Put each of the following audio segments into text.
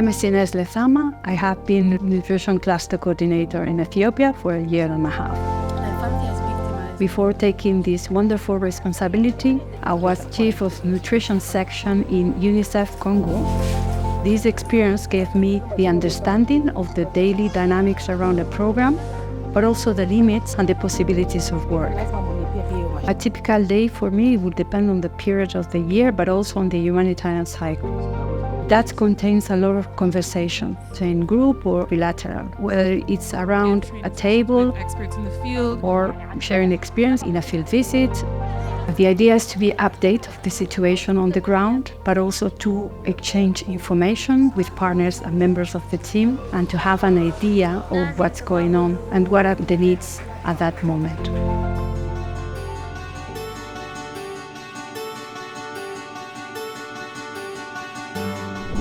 is Ines Lezama. I have been Nutrition Cluster Coordinator in Ethiopia for a year and a half. Before taking this wonderful responsibility, I was Chief of Nutrition Section in UNICEF Congo. This experience gave me the understanding of the daily dynamics around the program, but also the limits and the possibilities of work. A typical day for me would depend on the period of the year, but also on the humanitarian cycle. That contains a lot of conversation, in group or bilateral, whether it's around a table experts in the field or sharing experience in a field visit. The idea is to be update of the situation on the ground, but also to exchange information with partners and members of the team and to have an idea of what's going on and what are the needs at that moment.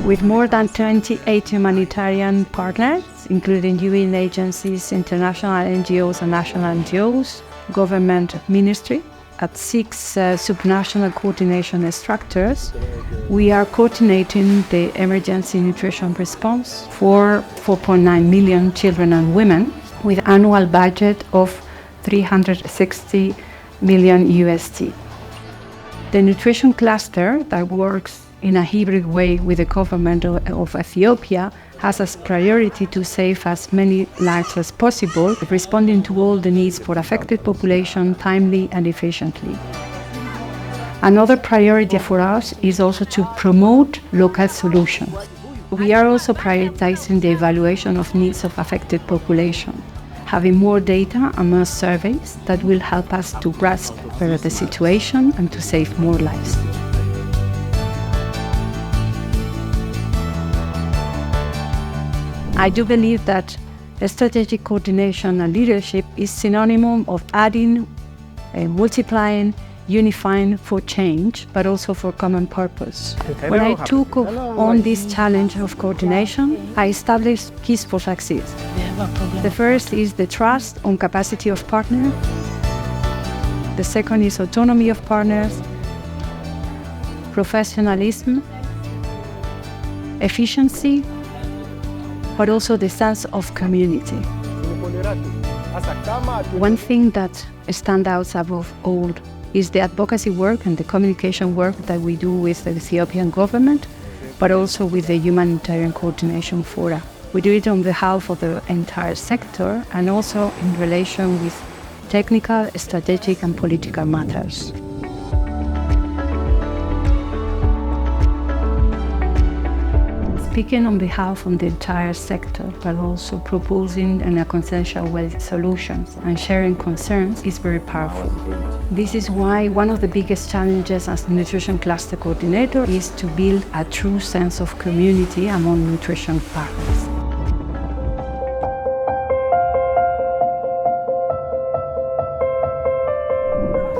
With more than 28 humanitarian partners, including UN agencies, international NGOs and national NGOs, government ministry, at 6 subnational coordination structures, we are coordinating the emergency nutrition response for 4.9 million children and women with an annual budget of 360 million USD. The nutrition cluster that works in a hybrid way with the government of Ethiopia has as priority to save as many lives as possible, responding to all the needs for affected population timely and efficiently. Another priority for us is also to promote local solutions. We are also prioritizing the evaluation of needs of affected population, having more data and more surveys that will help us to grasp better the situation and to save more lives. I do believe that strategic coordination and leadership is synonym of adding, multiplying, unifying for change, but also for common purpose. When I took on this challenge of coordination, I established keys for success. The first is the trust on capacity of partners. The second is autonomy of partners, professionalism, efficiency, but also the sense of community. One thing that stands out above all is the advocacy work and the communication work that we do with the Ethiopian government, but also with the humanitarian coordination fora. We do it on behalf of the entire sector and also in relation with technical, strategic and political matters. Speaking on behalf of the entire sector, but also proposing in a consensual way solutions and sharing concerns is very powerful. This is why one of the biggest challenges as nutrition cluster coordinator is to build a true sense of community among nutrition partners.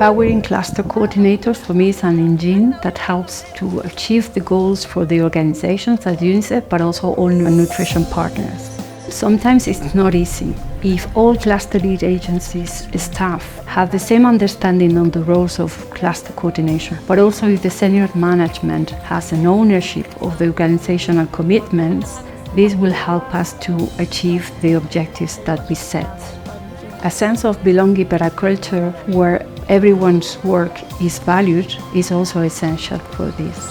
Empowering cluster coordinators for me is an engine that helps to achieve the goals for the organizations at UNICEF, but also all nutrition partners. Sometimes it's not easy. If all cluster lead agencies staff have the same understanding on the roles of cluster coordination, but also if the senior management has an ownership of the organizational commitments, this will help us to achieve the objectives that we set. A sense of belonging, but a culture where everyone's work is valued is also essential for this.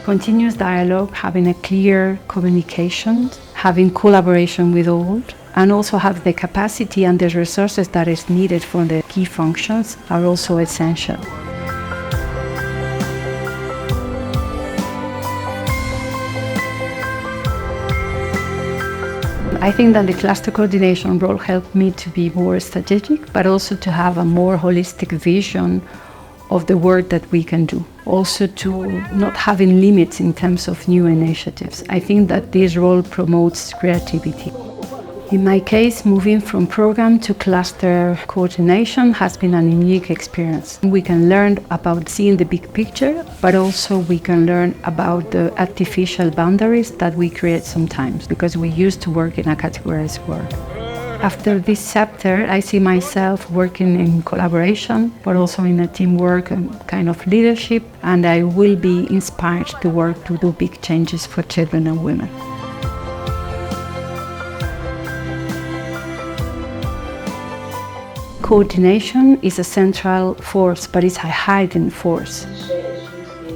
Continuous dialogue, having a clear communication, having collaboration with all, and also have the capacity and the resources that is needed for the key functions are also essential. I think that the cluster coordination role helped me to be more strategic, but also to have a more holistic vision of the work that we can do. Also to not having limits in terms of new initiatives. I think that this role promotes creativity. In my case, moving from program to cluster coordination has been a unique experience. We can learn about seeing the big picture, but also we can learn about the artificial boundaries that we create sometimes, because we used to work in a categorized world. After this chapter, I see myself working in collaboration, but also in a teamwork and kind of leadership, and I will be inspired to work to do big changes for children and women. Coordination is a central force, but it's a hidden force.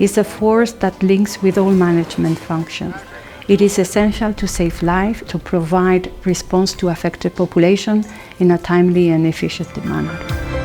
It's a force that links with all management functions. It is essential to save lives, to provide response to affected population in a timely and efficient manner.